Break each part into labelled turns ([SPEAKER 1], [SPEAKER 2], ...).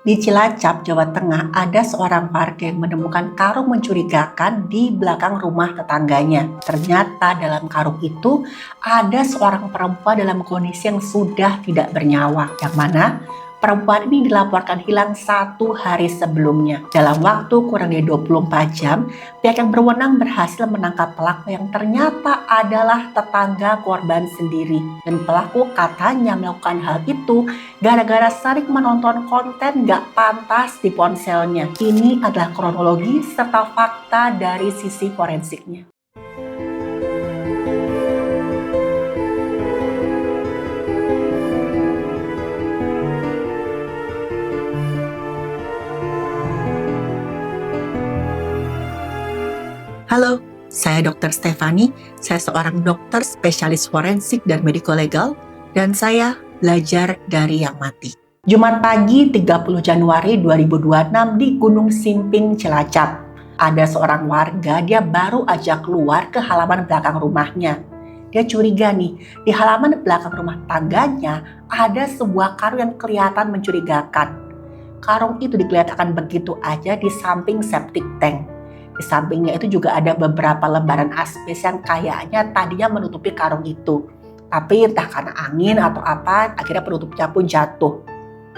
[SPEAKER 1] Di Cilacap, Jawa Tengah, ada seorang warga yang menemukan karung mencurigakan di belakang rumah tetangganya. Ternyata dalam karung itu ada seorang perempuan dalam kondisi yang sudah tidak bernyawa. Yang mana perempuan ini dilaporkan hilang 1 hari sebelumnya. Dalam waktu kurang dari 24 jam, pihak yang berwenang berhasil menangkap pelaku yang ternyata adalah tetangga korban sendiri. Dan pelaku katanya melakukan hal itu gara-gara sering menonton konten gak pantas di ponselnya. Ini adalah kronologi serta fakta dari sisi forensiknya. Halo, saya Dr. Stefani. Saya seorang dokter spesialis forensik dan mediko-legal, dan saya belajar dari yang mati. Jumat pagi 30 Januari 2026 di Gunung Simping, Cilacap. Ada seorang warga, dia baru aja keluar ke halaman belakang rumahnya. Dia curiga nih, di halaman belakang rumah tangganya ada sebuah karung yang kelihatan mencurigakan. Karung itu dikelihatan begitu aja di samping septic tank. Di sampingnya itu juga ada beberapa lembaran asbes yang kayaknya tadinya menutupi karung itu. Tapi entah karena angin atau apa, akhirnya penutupnya pun jatuh.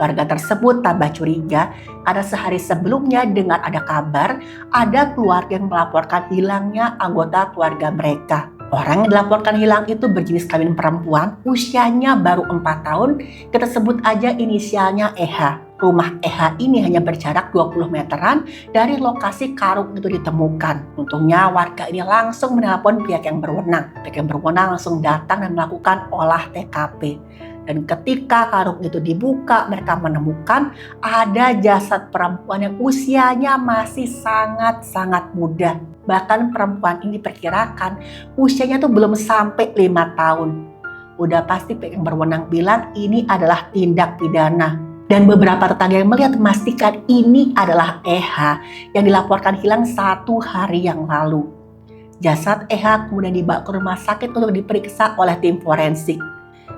[SPEAKER 1] Warga tersebut tambah curiga karena sehari sebelumnya dengar ada kabar ada keluarga yang melaporkan hilangnya anggota keluarga mereka. Orang yang dilaporkan hilang itu berjenis kelamin perempuan, usianya baru 4 tahun, kita sebut aja inisialnya EH. Rumah EH ini hanya berjarak 20 meteran dari lokasi karung itu ditemukan. Untungnya warga ini langsung menelpon pihak yang berwenang. Pihak yang berwenang langsung datang dan melakukan olah TKP. Dan ketika karung itu dibuka, mereka menemukan ada jasad perempuan yang usianya masih sangat-sangat muda. Bahkan perempuan ini diperkirakan usianya tuh belum sampai 5 tahun. Udah pasti pihak yang berwenang bilang ini adalah tindak pidana. Dan beberapa tetangga yang melihat memastikan ini adalah EH yang dilaporkan hilang 1 hari yang lalu. Jasad EH kemudian dibawa ke rumah sakit untuk diperiksa oleh tim forensik.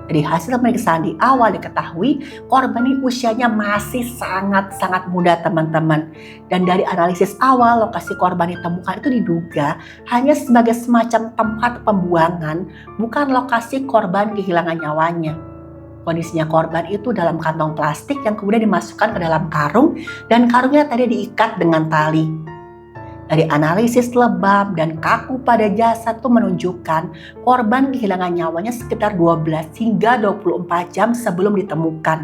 [SPEAKER 1] Dari hasil pemeriksaan di awal diketahui korban ini usianya masih sangat-sangat muda teman-teman. Dan dari analisis awal lokasi korban ditemukan itu diduga hanya sebagai semacam tempat pembuangan, bukan lokasi korban kehilangan nyawanya. Kondisinya korban itu dalam kantong plastik yang kemudian dimasukkan ke dalam karung dan karungnya tadi diikat dengan tali. Dari analisis lebam dan kaku pada jasad itu menunjukkan korban kehilangan nyawanya sekitar 12 hingga 24 jam sebelum ditemukan.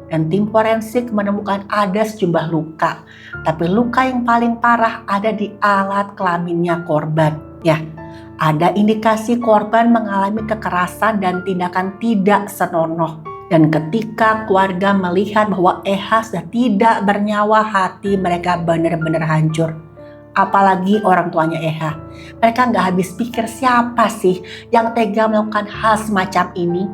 [SPEAKER 1] Dan tim forensik menemukan ada sejumlah luka, tapi luka yang paling parah ada di alat kelaminnya korban. Ya, ada indikasi korban mengalami kekerasan dan tindakan tidak senonoh. Dan ketika keluarga melihat bahwa EH sudah tidak bernyawa, hati mereka benar-benar hancur. Apalagi orang tuanya EH. Mereka nggak habis pikir siapa sih yang tega melakukan hal semacam ini.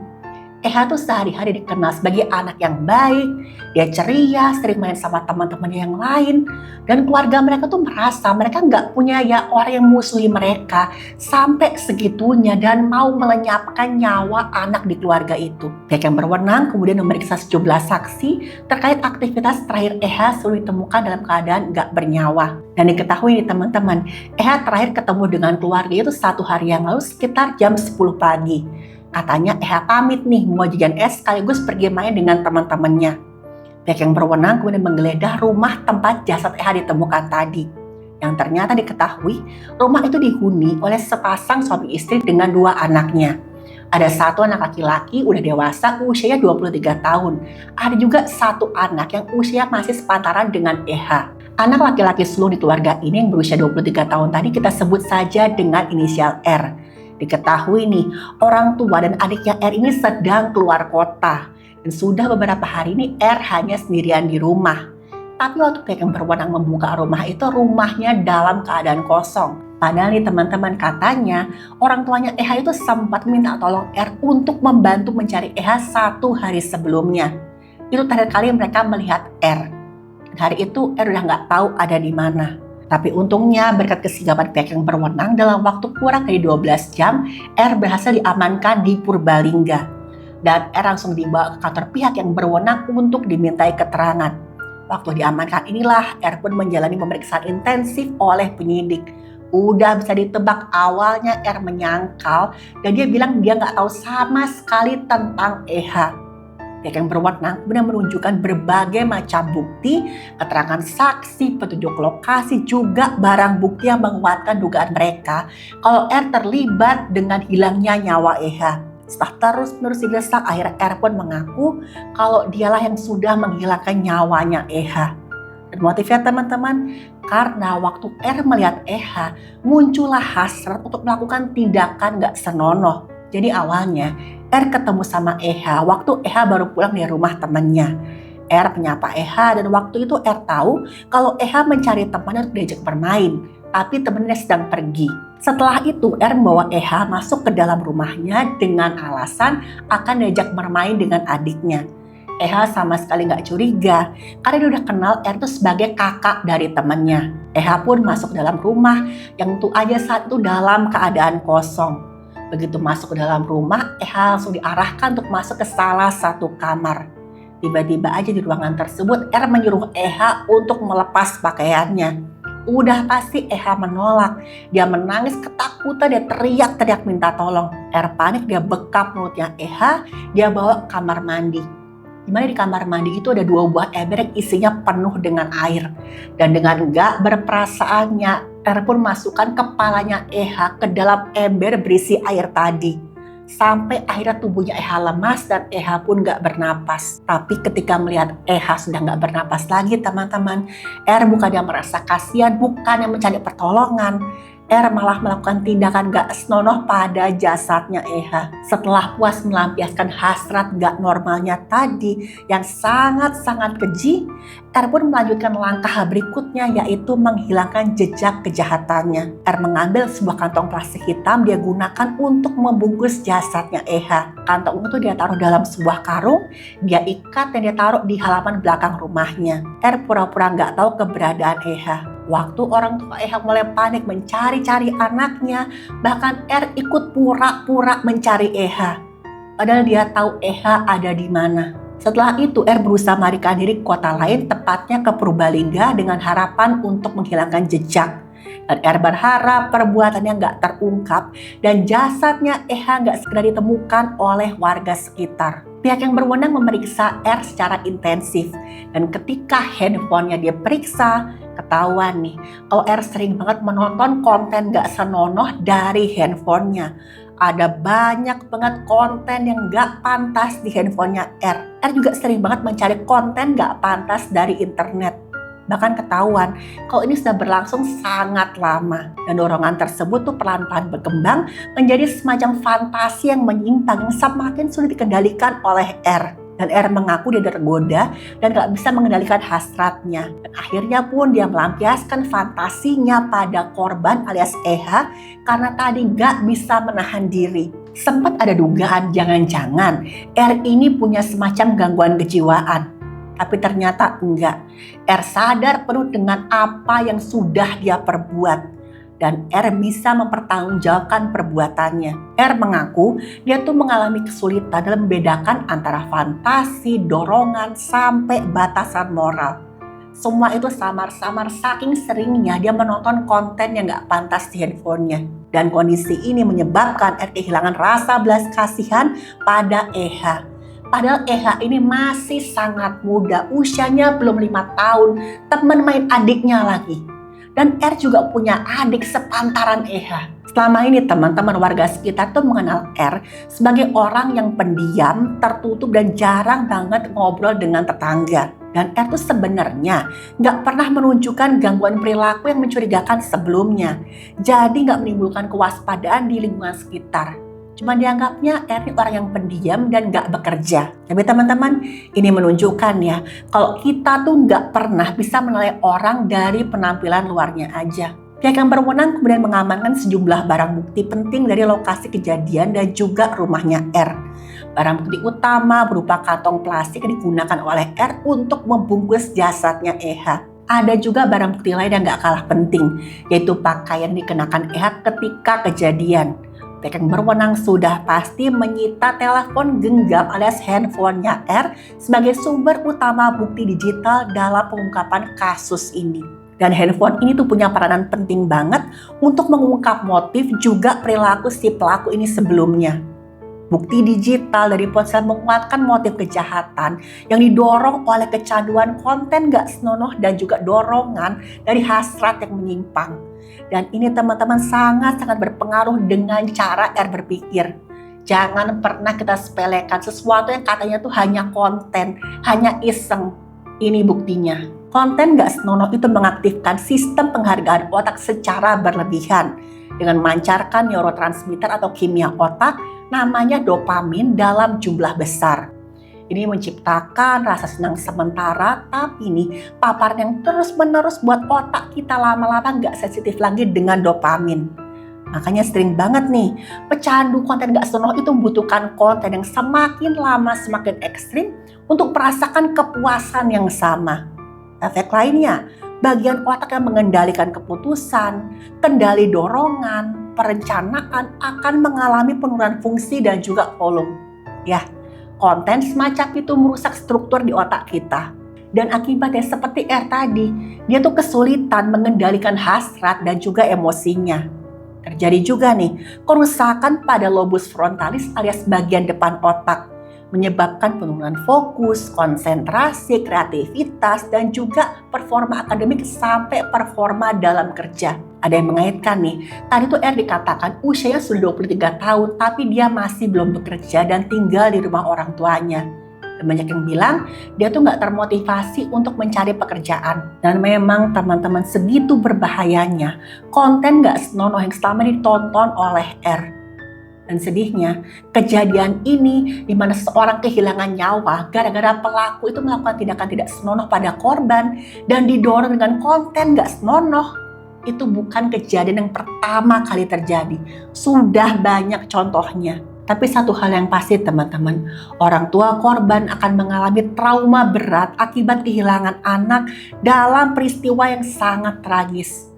[SPEAKER 1] EH tuh sehari-hari dikenal sebagai anak yang baik, dia ceria, sering main sama teman-temannya yang lain, dan keluarga mereka tuh merasa mereka nggak punya ya orang yang musuhi mereka sampai segitunya dan mau melenyapkan nyawa anak di keluarga itu. Pihak yang berwenang kemudian memeriksa sejumlah saksi terkait aktivitas terakhir EH sebelum ditemukan dalam keadaan nggak bernyawa. Dan diketahui nih teman-teman, EH terakhir ketemu dengan keluarga itu 1 hari yang lalu sekitar jam 10 pagi. Katanya EH pamit nih mau jajan es sekaligus pergi main dengan teman-temannya. Pihak yang berwenang kemudian menggeledah rumah tempat jasad EH ditemukan tadi. Yang ternyata diketahui rumah itu dihuni oleh sepasang suami istri dengan 2 anaknya. Ada 1 anak laki-laki udah dewasa usianya 23 tahun. Ada juga 1 anak yang usia masih sepantaran dengan EH. Anak laki-laki sulung di keluarga ini yang berusia 23 tahun tadi kita sebut saja dengan inisial R. Diketahui nih, orang tua dan adiknya R ini sedang keluar kota. Dan sudah beberapa hari ini R hanya sendirian di rumah. Tapi waktu pihak yang berwenang membuka rumah itu, rumahnya dalam keadaan kosong. Padahal nih teman-teman, katanya orang tuanya EH itu sempat minta tolong R untuk membantu mencari EH 1 hari sebelumnya. Itu terakhir kali mereka melihat R. Dan hari itu R udah nggak tahu ada di mana. Tapi untungnya berkat kesigapan pihak yang berwenang dalam waktu kurang dari 12 jam, R berhasil diamankan di Purbalingga. Dan R langsung dibawa ke kantor pihak yang berwenang untuk dimintai keterangan. Waktu diamankan inilah R pun menjalani pemeriksaan intensif oleh penyidik. Udah bisa ditebak, awalnya R menyangkal dan dia bilang dia nggak tahu sama sekali tentang EH. Pihak yang berwenang benar menunjukkan berbagai macam bukti, keterangan saksi, petunjuk lokasi, juga barang bukti yang menguatkan dugaan mereka kalau R terlibat dengan hilangnya nyawa EH. Setelah terus-menerus didesak, akhirnya R pun mengaku kalau dialah yang sudah menghilangkan nyawanya EH. Dan motifnya teman-teman, karena waktu R melihat EH, muncullah hasrat untuk melakukan tindakan gak senonoh. Jadi awalnya R ketemu sama EH waktu EH baru pulang dari rumah temannya. R menyapa EH dan waktu itu R tahu kalau EH mencari temannya untuk diajak bermain, tapi temannya sedang pergi. Setelah itu R membawa EH masuk ke dalam rumahnya dengan alasan akan diajak bermain dengan adiknya. EH sama sekali gak curiga karena dia udah kenal R itu sebagai kakak dari temannya. EH pun masuk ke dalam rumah yang tentu aja saat itu dalam keadaan kosong. Begitu masuk ke dalam rumah, EH langsung diarahkan untuk masuk ke salah satu kamar. Tiba-tiba aja di ruangan tersebut, R menyuruh EH untuk melepas pakaiannya. Udah pasti EH menolak. Dia menangis ketakutan, dia teriak-teriak minta tolong. R panik, dia bekap mulutnya EH, dia bawa ke kamar mandi. Dimana di kamar mandi itu ada 2 buah ember yang isinya penuh dengan air. Dan dengan gak berperasaannya, R pun masukkan kepalanya EH ke dalam ember berisi air tadi. Sampai akhirnya tubuhnya EH lemas dan EH pun gak bernapas. Tapi ketika melihat EH sudah gak bernapas lagi teman-teman, R bukannya merasa kasihan, bukannya mencari pertolongan, R malah melakukan tindakan gak senonoh pada jasadnya EH. Setelah puas melampiaskan hasrat gak normalnya tadi yang sangat-sangat keji, R pun melanjutkan langkah berikutnya, yaitu menghilangkan jejak kejahatannya. R mengambil sebuah kantong plastik hitam, dia gunakan untuk membungkus jasadnya EH. Kantong itu dia taruh dalam sebuah karung, dia ikat dan dia taruh di halaman belakang rumahnya. R pura-pura gak tahu keberadaan EH. Waktu orang tua EH mulai panik mencari-cari anaknya, bahkan R ikut pura-pura mencari EH. Padahal dia tahu EH ada di mana. Setelah itu R berusaha melarikan diri ke kota lain, tepatnya ke Purbalingga dengan harapan untuk menghilangkan jejak. Dan R berharap perbuatannya nggak terungkap dan jasadnya EH nggak segera ditemukan oleh warga sekitar. Pihak yang berwenang memeriksa R secara intensif dan ketika handphonenya dia periksa, ketahuan nih kalau R sering banget menonton konten gak senonoh dari handphonenya. Ada banyak banget konten yang gak pantas di handphonenya R. R juga sering banget mencari konten gak pantas dari internet. Bahkan ketahuan kalau ini sudah berlangsung sangat lama. Dan dorongan tersebut tuh pelan-pelan berkembang menjadi semacam fantasi yang menyimpang yang semakin sulit dikendalikan oleh R. Dan R mengaku dia tergoda dan gak bisa mengendalikan hasratnya. Dan akhirnya pun dia melampiaskan fantasinya pada korban alias EH karena tadi gak bisa menahan diri. Sempat ada dugaan jangan-jangan R ini punya semacam gangguan kejiwaan. Tapi ternyata enggak. R sadar penuh dengan apa yang sudah dia perbuat. Dan R bisa mempertanggungjawabkan perbuatannya. R mengaku dia tuh mengalami kesulitan dalam membedakan antara fantasi, dorongan, sampai batasan moral. Semua itu samar-samar saking seringnya dia menonton konten yang gak pantas di handphonenya. Dan kondisi ini menyebabkan R kehilangan rasa belas kasihan pada EH. Padahal EH ini masih sangat muda, usianya belum 5 tahun, teman main adiknya lagi. Dan R juga punya adik sepantaran EH. Selama ini teman-teman warga sekitar tuh mengenal R sebagai orang yang pendiam, tertutup dan jarang banget ngobrol dengan tetangga. Dan R tuh sebenarnya gak pernah menunjukkan gangguan perilaku yang mencurigakan sebelumnya. Jadi gak menimbulkan kewaspadaan di lingkungan sekitar. Cuma dianggapnya R ini orang yang pendiam dan gak bekerja. Tapi teman-teman, ini menunjukkan ya, kalau kita tuh gak pernah bisa menilai orang dari penampilan luarnya aja. Pihak yang berwenang kemudian mengamankan sejumlah barang bukti penting dari lokasi kejadian dan juga rumahnya R. Barang bukti utama berupa kantong plastik yang digunakan oleh R untuk membungkus jasadnya EH. Ada juga barang bukti lain yang gak kalah penting, yaitu pakaian yang dikenakan EH ketika kejadian. Pihak yang berwenang sudah pasti menyita telepon genggam alias handphonenya R sebagai sumber utama bukti digital dalam pengungkapan kasus ini. Dan handphone ini tuh punya peranan penting banget untuk mengungkap motif juga perilaku si pelaku ini sebelumnya. Bukti digital dari ponsel menguatkan motif kejahatan yang didorong oleh kecanduan konten gak senonoh dan juga dorongan dari hasrat yang menyimpang. Dan ini teman-teman sangat-sangat berpengaruh dengan cara R berpikir. Jangan pernah kita sepelekan sesuatu yang katanya tuh hanya konten, hanya iseng. Ini buktinya. Konten gak senonoh itu mengaktifkan sistem penghargaan otak secara berlebihan dengan memancarkan neurotransmitter atau kimia otak namanya dopamin dalam jumlah besar. Ini menciptakan rasa senang sementara, tapi nih paparan yang terus-menerus buat otak kita lama-lama gak sensitif lagi dengan dopamin. Makanya sering banget nih, pecandu konten gak senonoh itu membutuhkan konten yang semakin lama semakin ekstrim untuk merasakan kepuasan yang sama. Efek lainnya, bagian otak yang mengendalikan keputusan, kendali dorongan, perencanaan akan mengalami penurunan fungsi dan juga volume. Ya, konten semacam itu merusak struktur di otak kita. Dan akibatnya seperti R tadi, dia tuh kesulitan mengendalikan hasrat dan juga emosinya. Terjadi juga nih, kerusakan pada lobus frontalis alias bagian depan otak, menyebabkan penurunan fokus, konsentrasi, kreativitas, dan juga performa akademik sampai performa dalam kerja. Ada yang mengaitkan nih, tadi tuh R dikatakan usianya sudah 23 tahun tapi dia masih belum bekerja dan tinggal di rumah orang tuanya. Dan banyak yang bilang dia tuh gak termotivasi untuk mencari pekerjaan. Dan memang teman-teman segitu berbahayanya konten gak senonoh yang selama ini ditonton oleh R. Dan sedihnya, kejadian ini di mana seseorang kehilangan nyawa gara-gara pelaku itu melakukan tindakan tidak senonoh pada korban dan didorong dengan konten gak senonoh. Itu bukan kejadian yang pertama kali terjadi. Sudah banyak contohnya. Tapi satu hal yang pasti teman-teman, orang tua korban akan mengalami trauma berat akibat kehilangan anak dalam peristiwa yang sangat tragis.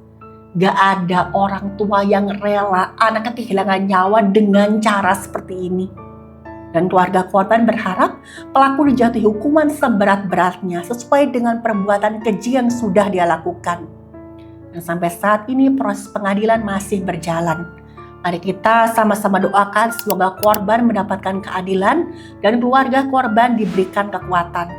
[SPEAKER 1] Gak ada orang tua yang rela anaknya kehilangan nyawa dengan cara seperti ini. Dan keluarga korban berharap pelaku dijatuhi hukuman seberat-beratnya sesuai dengan perbuatan keji yang sudah dia lakukan. Dan sampai saat ini proses pengadilan masih berjalan. Mari kita sama-sama doakan semoga korban mendapatkan keadilan dan keluarga korban diberikan kekuatan.